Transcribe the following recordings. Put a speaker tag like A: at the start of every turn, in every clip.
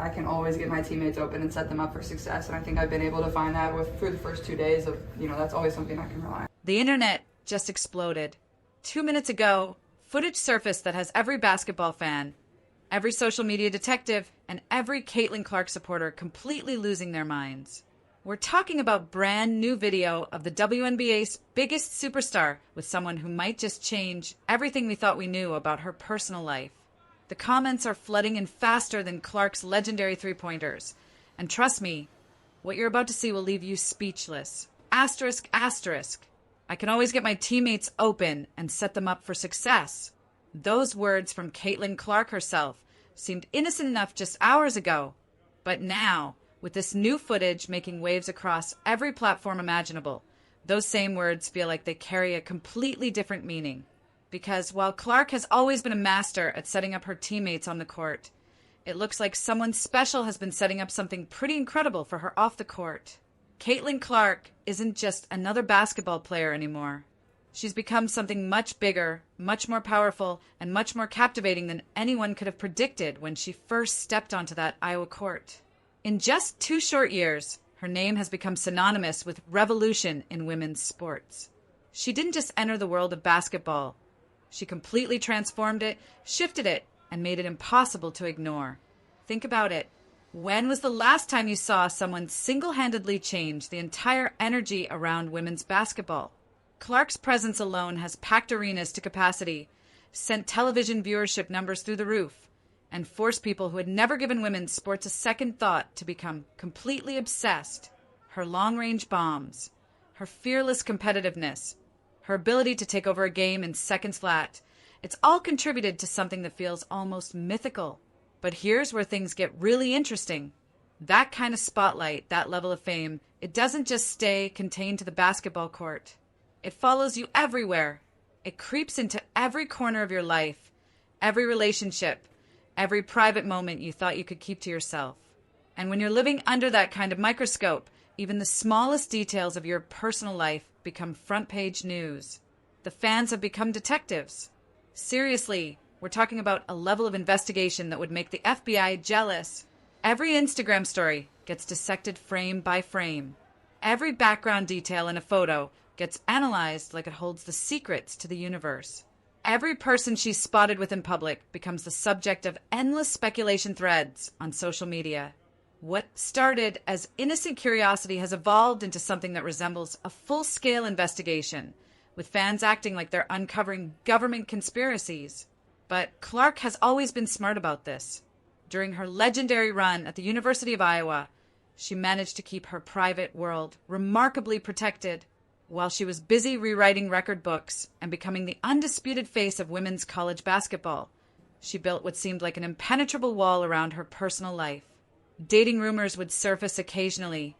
A: I can always get my teammates open and set them up for success. And I think I've been able to find that through the first 2 days of, that's always something I can rely on.
B: The internet just exploded. 2 minutes ago, footage surfaced that has every basketball fan, every social media detective, and every Caitlin Clark supporter completely losing their minds. We're talking about brand new video of the WNBA's biggest superstar with someone who might just change everything we thought we knew about her personal life. The comments are flooding in faster than Clark's legendary three-pointers. And trust me, what you're about to see will leave you speechless. Asterisk, asterisk. I can always get my teammates open and set them up for success. Those words from Caitlin Clark herself seemed innocent enough just hours ago. But now, with this new footage making waves across every platform imaginable, those same words feel like they carry a completely different meaning. Because while Clark has always been a master at setting up her teammates on the court, it looks like someone special has been setting up something pretty incredible for her off the court. Caitlin Clark isn't just another basketball player anymore. She's become something much bigger, much more powerful, and much more captivating than anyone could have predicted when she first stepped onto that Iowa court. In just 2 short years, her name has become synonymous with revolution in women's sports. She didn't just enter the world of basketball. She completely transformed it, shifted it, and made it impossible to ignore. Think about it. When was the last time you saw someone single-handedly change the entire energy around women's basketball? Clark's presence alone has packed arenas to capacity, sent television viewership numbers through the roof, and forced people who had never given women's sports a second thought to become completely obsessed. Her long-range bombs, her fearless competitiveness, her ability to take over a game in seconds flat, it's all contributed to something that feels almost mythical. But here's where things get really interesting. That kind of spotlight, that level of fame, it doesn't just stay contained to the basketball court. It follows you everywhere. It creeps into every corner of your life, every relationship, every private moment you thought you could keep to yourself. And when you're living under that kind of microscope, even the smallest details of your personal life become front-page news. The fans have become detectives. Seriously, we're talking about a level of investigation that would make the FBI jealous. Every Instagram story gets dissected frame by frame. Every background detail in a photo gets analyzed like it holds the secrets to the universe. Every person she's spotted with in public becomes the subject of endless speculation threads on social media. What started as innocent curiosity has evolved into something that resembles a full-scale investigation, with fans acting like they're uncovering government conspiracies. But Clark has always been smart about this. During her legendary run at the University of Iowa, she managed to keep her private world remarkably protected. While she was busy rewriting record books and becoming the undisputed face of women's college basketball, she built what seemed like an impenetrable wall around her personal life. Dating rumors would surface occasionally.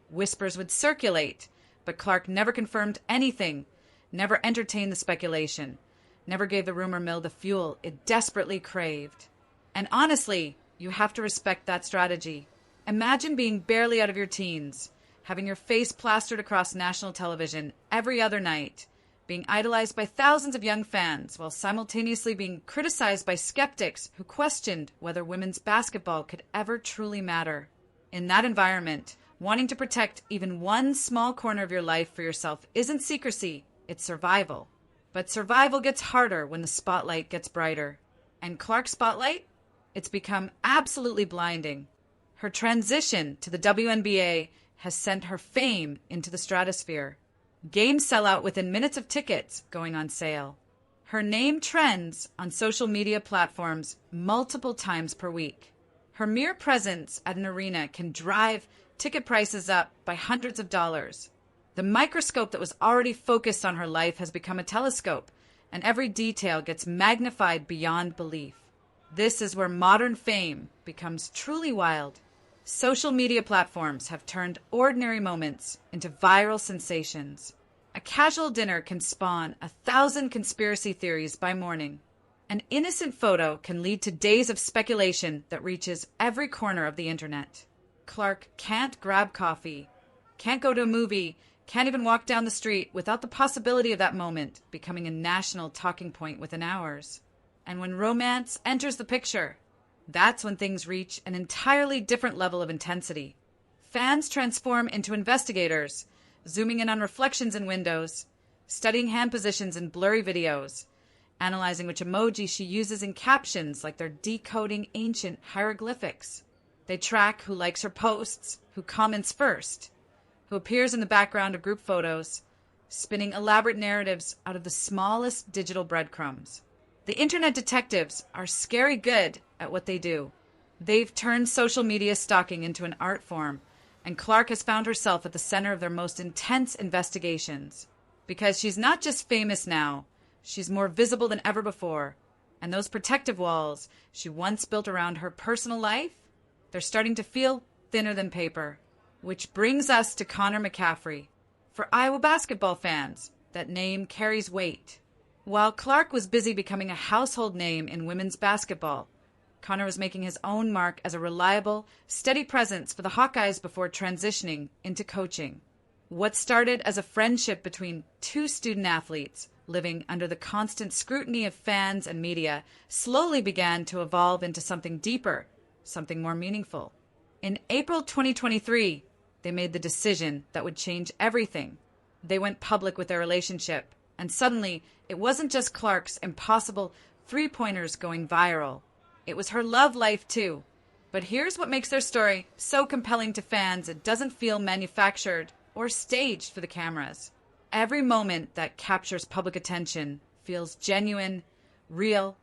B: Whispers would circulate, but Clark never confirmed anything, never entertained the speculation, never gave the rumor mill the fuel it desperately craved. And honestly, you have to respect that strategy. Imagine being barely out of your teens, having your face plastered across national television every other night, being idolized by thousands of young fans while simultaneously being criticized by skeptics who questioned whether women's basketball could ever truly matter. In that environment, wanting to protect even one small corner of your life for yourself isn't secrecy, it's survival. But survival gets harder when the spotlight gets brighter. And Clark's spotlight? It's become absolutely blinding. Her transition to the WNBA has sent her fame into the stratosphere. Games sell out within minutes of tickets going on sale. Her name trends on social media platforms multiple times per week. Her mere presence at an arena can drive ticket prices up by hundreds of dollars. The microscope that was already focused on her life has become a telescope, and every detail gets magnified beyond belief. This is where modern fame becomes truly wild. Social media platforms have turned ordinary moments into viral sensations. A casual dinner can spawn 1,000 conspiracy theories by morning. An innocent photo can lead to days of speculation that reaches every corner of the internet. Clark can't grab coffee, can't go to a movie, can't even walk down the street without the possibility of that moment becoming a national talking point within hours. And when romance enters the picture, That's when things reach an entirely different level of intensity. Fans transform into investigators, zooming in on reflections in windows, studying hand positions in blurry videos, analyzing which emoji she uses in captions like they're decoding ancient hieroglyphics. They track who likes her posts, who comments first, who appears in the background of group photos, spinning elaborate narratives out of the smallest digital breadcrumbs. The internet detectives are scary good at what they do. They've turned social media stalking into an art form, and Clark has found herself at the center of their most intense investigations. Because she's not just famous now, she's more visible than ever before, and those protective walls she once built around her personal life, they're starting to feel thinner than paper. Which brings us to Connor McCaffery. For Iowa basketball fans, that name carries weight. While Clark was busy becoming a household name in women's basketball, Connor was making his own mark as a reliable, steady presence for the Hawkeyes before transitioning into coaching. What started as a friendship between two student athletes living under the constant scrutiny of fans and media slowly began to evolve into something deeper, something more meaningful. In April 2023, they made the decision that would change everything. They went public with their relationship, and suddenly it wasn't just Clark's impossible three-pointers going viral. It was her love life too. But here's what makes their story so compelling to fans it doesn't feel manufactured or staged for the cameras. Every moment that captures public attention feels genuine, real,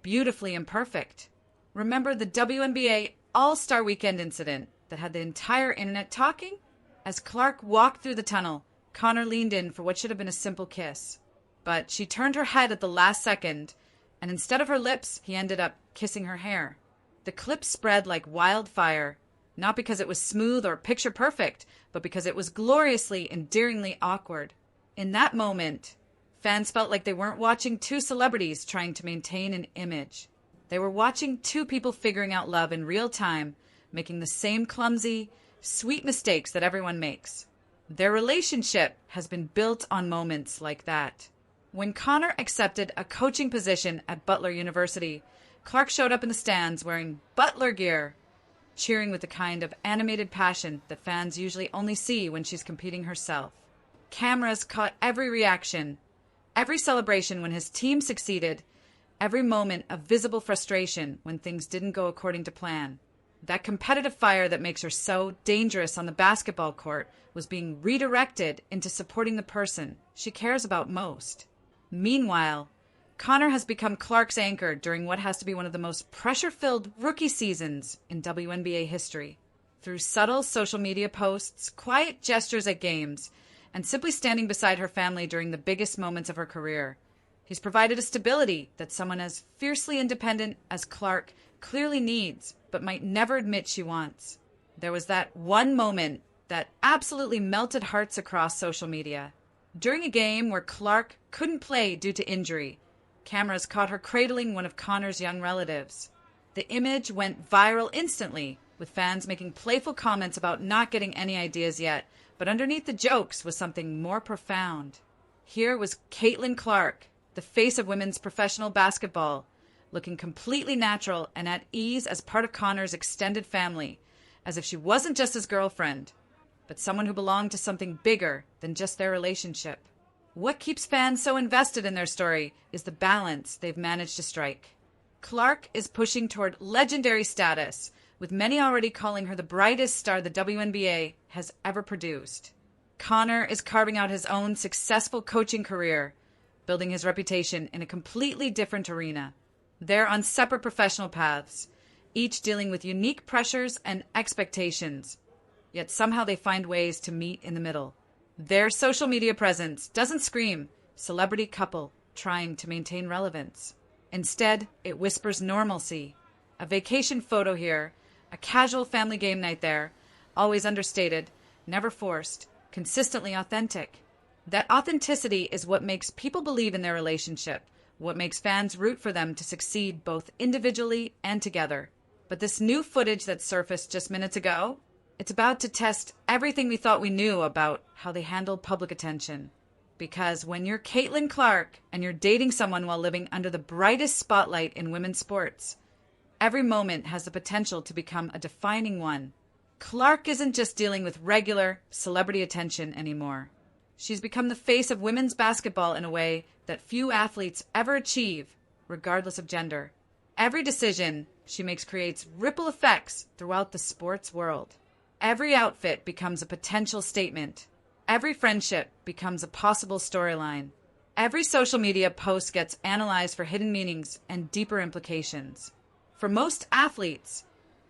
B: beautifully imperfect. Remember the WNBA All-Star Weekend incident that had the entire internet talking? As Clark walked through the tunnel, Connor leaned in for what should have been a simple kiss. But she turned her head at the last second, and instead of her lips, he ended up kissing her hair. The clip spread like wildfire, not because it was smooth or picture perfect, but because it was gloriously, endearingly awkward. In that moment, fans felt like they weren't watching two celebrities trying to maintain an image. They were watching two people figuring out love in real time, making the same clumsy, sweet mistakes that everyone makes. Their relationship has been built on moments like that. When Connor accepted a coaching position at Butler University, Clark showed up in the stands wearing Butler gear, cheering with the kind of animated passion that fans usually only see when she's competing herself. Cameras caught every reaction, every celebration when his team succeeded, every moment of visible frustration when things didn't go according to plan. That competitive fire that makes her so dangerous on the basketball court was being redirected into supporting the person she cares about most. Meanwhile, Connor has become Clark's anchor during what has to be one of the most pressure-filled rookie seasons in WNBA history. Through subtle social media posts, quiet gestures at games, and simply standing beside her family during the biggest moments of her career, he's provided a stability that someone as fiercely independent as Clark clearly needs, but might never admit she wants. There was that one moment that absolutely melted hearts across social media. During a game where Clark couldn't play due to injury, cameras caught her cradling one of Connor's young relatives. The image went viral instantly, with fans making playful comments about not getting any ideas yet, but underneath the jokes was something more profound. Here was Caitlin Clark, the face of women's professional basketball, looking completely natural and at ease as part of Connor's extended family, as if she wasn't just his girlfriend, but someone who belonged to something bigger than just their relationship. What keeps fans so invested in their story is the balance they've managed to strike. Clark is pushing toward legendary status, with many already calling her the brightest star the WNBA has ever produced. Connor is carving out his own successful coaching career, building his reputation in a completely different arena. They're on separate professional paths, each dealing with unique pressures and expectations, yet somehow they find ways to meet in the middle. Their social media presence doesn't scream celebrity couple trying to maintain relevance. Instead, it whispers normalcy. A vacation photo here, a casual family game night there, always understated, never forced, consistently authentic. That authenticity is what makes people believe in their relationship, what makes fans root for them to succeed both individually and together. But this new footage that surfaced just minutes ago, it's about to test everything we thought we knew about how they handle public attention. Because when you're Caitlin Clark and you're dating someone while living under the brightest spotlight in women's sports, Every moment has the potential to become a defining one. Clark isn't just dealing with regular celebrity attention anymore. She's become the face of women's basketball in a way that few athletes ever achieve, regardless of gender. Every decision she makes creates ripple effects throughout the sports world. Every outfit becomes a potential statement. Every friendship becomes a possible storyline. Every social media post gets analyzed for hidden meanings and deeper implications. For most athletes,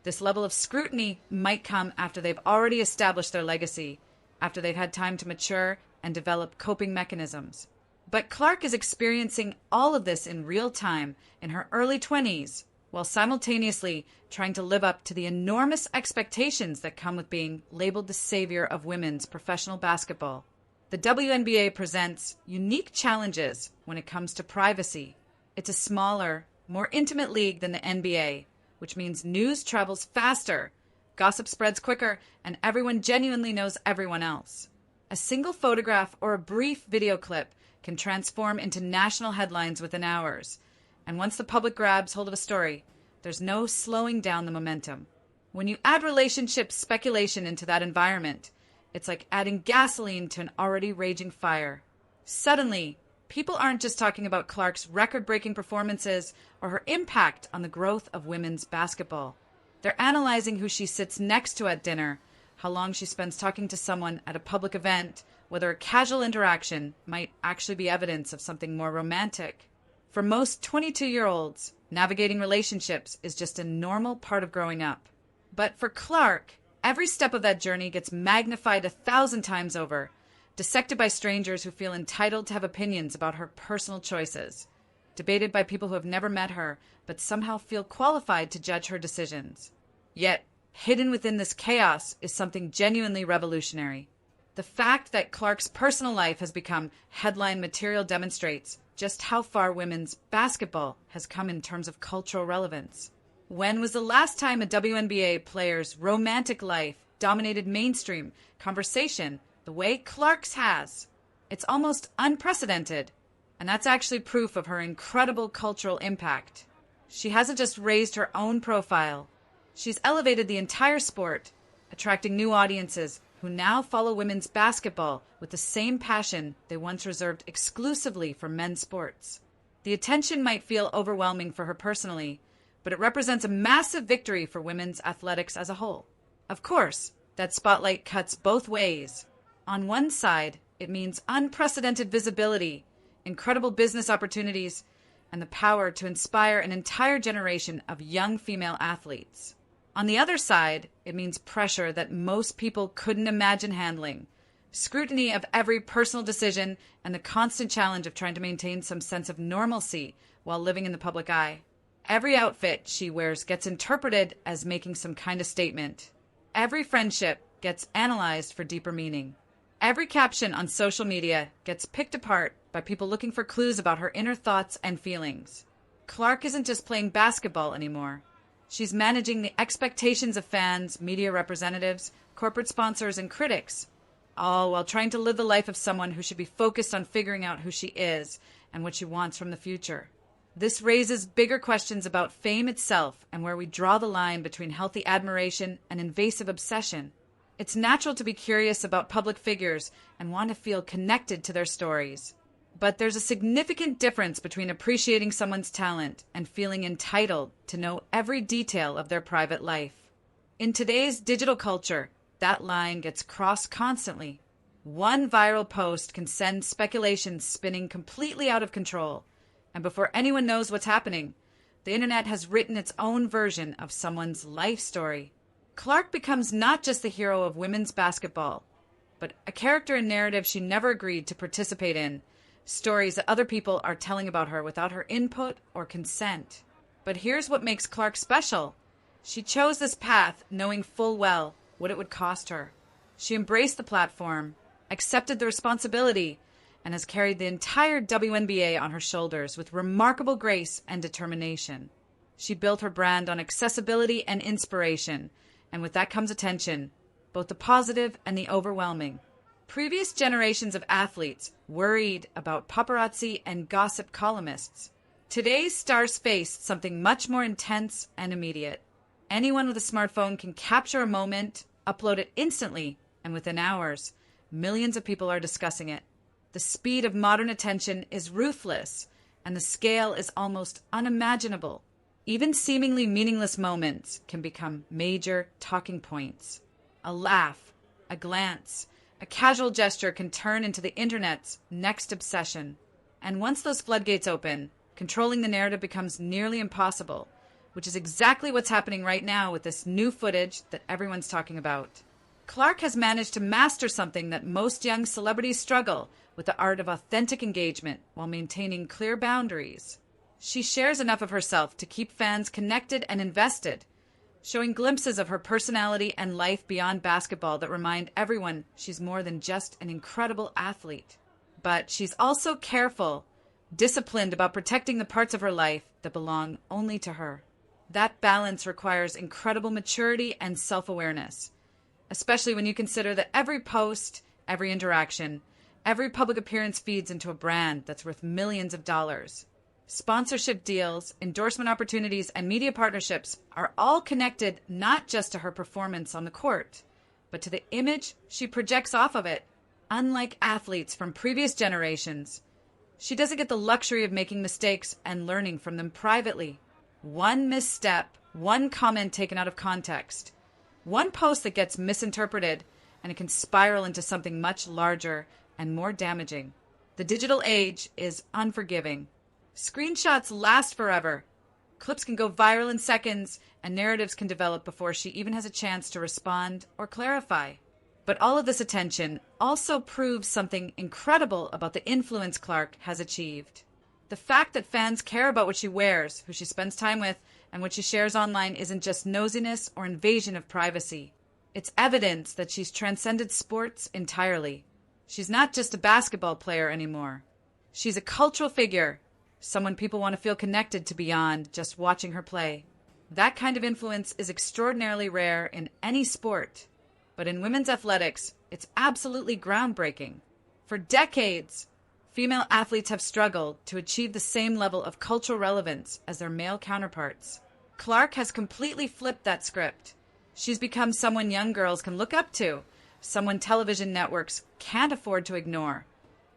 B: this level of scrutiny might come after they've already established their legacy, after they've had time to mature and develop coping mechanisms. But Clark is experiencing all of this in real time in her early 20s, while simultaneously trying to live up to the enormous expectations that come with being labeled the savior of women's professional basketball. The WNBA presents unique challenges when it comes to privacy. It's a smaller, more intimate league than the NBA, which means news travels faster, gossip spreads quicker, and everyone genuinely knows everyone else. A single photograph or a brief video clip can transform into national headlines within hours. And once the public grabs hold of a story, there's no slowing down the momentum. When you add relationship speculation into that environment, it's like adding gasoline to an already raging fire. Suddenly, people aren't just talking about Clark's record-breaking performances or her impact on the growth of women's basketball. They're analyzing who she sits next to at dinner, how long she spends talking to someone at a public event, whether a casual interaction might actually be evidence of something more romantic. For most 22-year-olds, navigating relationships is just a normal part of growing up. But for Clark, every step of that journey gets magnified 1,000 times over, dissected by strangers who feel entitled to have opinions about her personal choices, debated by people who have never met her but somehow feel qualified to judge her decisions. Yet, hidden within this chaos is something genuinely revolutionary. The fact that Clark's personal life has become headline material demonstrates just how far women's basketball has come in terms of cultural relevance. When was the last time a WNBA player's romantic life dominated mainstream conversation the way Clark's has? It's almost unprecedented, and that's actually proof of her incredible cultural impact. She hasn't just raised her own profile, she's elevated the entire sport, attracting new audiences who now follow women's basketball with the same passion they once reserved exclusively for men's sports. The attention might feel overwhelming for her personally, but it represents a massive victory for women's athletics as a whole. Of course, that spotlight cuts both ways. On one side, it means unprecedented visibility, incredible business opportunities, and the power to inspire an entire generation of young female athletes. On the other side, it means pressure that most people couldn't imagine handling, scrutiny of every personal decision, and the constant challenge of trying to maintain some sense of normalcy while living in the public eye. Every outfit she wears gets interpreted as making some kind of statement. Every friendship gets analyzed for deeper meaning. Every caption on social media gets picked apart by people looking for clues about her inner thoughts and feelings. Clark isn't just playing basketball anymore. She's managing the expectations of fans, media representatives, corporate sponsors, and critics, all while trying to live the life of someone who should be focused on figuring out who she is and what she wants from the future. This raises bigger questions about fame itself and where we draw the line between healthy admiration and invasive obsession. It's natural to be curious about public figures and want to feel connected to their stories. But there's a significant difference between appreciating someone's talent and feeling entitled to know every detail of their private life. In today's digital culture, that line gets crossed constantly. One viral post can send speculation spinning completely out of control, and before anyone knows what's happening, the internet has written its own version of someone's life story. Clark becomes not just the hero of women's basketball, but a character and narrative she never agreed to participate in, stories that other people are telling about her without her input or consent. But here's what makes Clark special. She chose this path knowing full well what it would cost her. She embraced the platform, accepted the responsibility, and has carried the entire WNBA on her shoulders with remarkable grace and determination. She built her brand on accessibility and inspiration, and with that comes attention, both the positive and the overwhelming. Previous generations of athletes worried about paparazzi and gossip columnists. Today's stars face something much more intense and immediate. Anyone with a smartphone can capture a moment, upload it instantly, and within hours, millions of people are discussing it. The speed of modern attention is ruthless, and the scale is almost unimaginable. Even seemingly meaningless moments can become major talking points. A laugh, a glance, a casual gesture can turn into the internet's next obsession. And once those floodgates open, controlling the narrative becomes nearly impossible, which is exactly what's happening right now with this new footage that everyone's talking about. Clark has managed to master something that most young celebrities struggle with, the art of authentic engagement while maintaining clear boundaries. She shares enough of herself to keep fans connected and invested, showing glimpses of her personality and life beyond basketball that remind everyone she's more than just an incredible athlete. But she's also careful, disciplined about protecting the parts of her life that belong only to her. That balance requires incredible maturity and self-awareness, especially when you consider that every post, every interaction, every public appearance feeds into a brand that's worth millions of dollars. Sponsorship deals, endorsement opportunities, and media partnerships are all connected not just to her performance on the court, but to the image she projects off of it. Unlike athletes from previous generations, she doesn't get the luxury of making mistakes and learning from them privately. One misstep, one comment taken out of context, one post that gets misinterpreted, and it can spiral into something much larger and more damaging. The digital age is unforgiving. Screenshots last forever. Clips can go viral in seconds, and narratives can develop before she even has a chance to respond or clarify. But all of this attention also proves something incredible about the influence Clark has achieved. The fact that fans care about what she wears, who she spends time with, and what she shares online isn't just nosiness or invasion of privacy. It's evidence that she's transcended sports entirely. She's not just a basketball player anymore. She's a cultural figure, someone people want to feel connected to beyond just watching her play. That kind of influence is extraordinarily rare in any sport. But in women's athletics, it's absolutely groundbreaking. For decades, female athletes have struggled to achieve the same level of cultural relevance as their male counterparts. Clark has completely flipped that script. She's become someone young girls can look up to, someone television networks can't afford to ignore,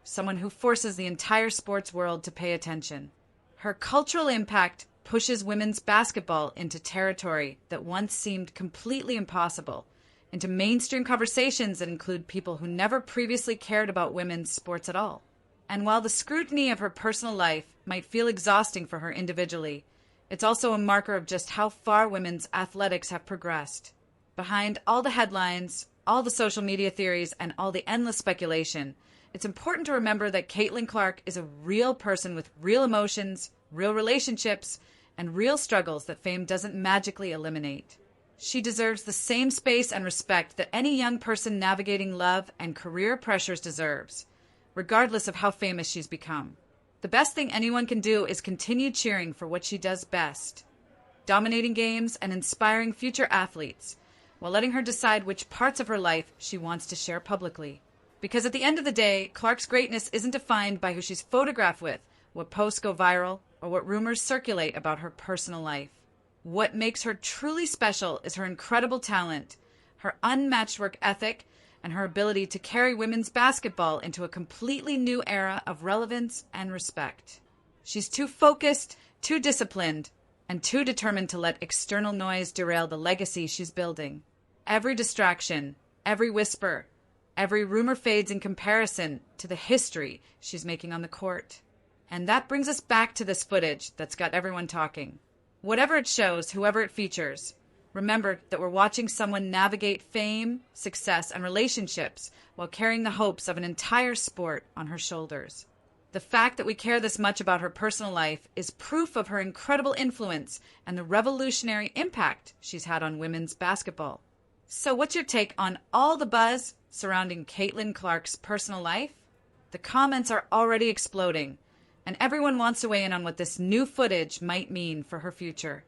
B: someone who forces the entire sports world to pay attention. Her cultural impact pushes women's basketball into territory that once seemed completely impossible, into mainstream conversations that include people who never previously cared about women's sports at all. And while the scrutiny of her personal life might feel exhausting for her individually, it's also a marker of just how far women's athletics have progressed. Behind all the headlines, all the social media theories, and all the endless speculation, it's important to remember that Caitlin Clark is a real person with real emotions, real relationships, and real struggles that fame doesn't magically eliminate. She deserves the same space and respect that any young person navigating love and career pressures deserves, regardless of how famous she's become. The best thing anyone can do is continue cheering for what she does best, dominating games and inspiring future athletes, while letting her decide which parts of her life she wants to share publicly. Because at the end of the day, Clark's greatness isn't defined by who she's photographed with, what posts go viral, or what rumors circulate about her personal life. What makes her truly special is her incredible talent, her unmatched work ethic, and her ability to carry women's basketball into a completely new era of relevance and respect. She's too focused, too disciplined, and too determined to let external noise derail the legacy she's building. Every distraction, every whisper, every rumor fades in comparison to the history she's making on the court. And that brings us back to this footage that's got everyone talking. Whatever it shows, whoever it features, remember that we're watching someone navigate fame, success, and relationships while carrying the hopes of an entire sport on her shoulders. The fact that we care this much about her personal life is proof of her incredible influence and the revolutionary impact she's had on women's basketball. So what's your take on all the buzz surrounding Caitlin Clark's personal life? The comments are already exploding, and everyone wants to weigh in on what this new footage might mean for her future.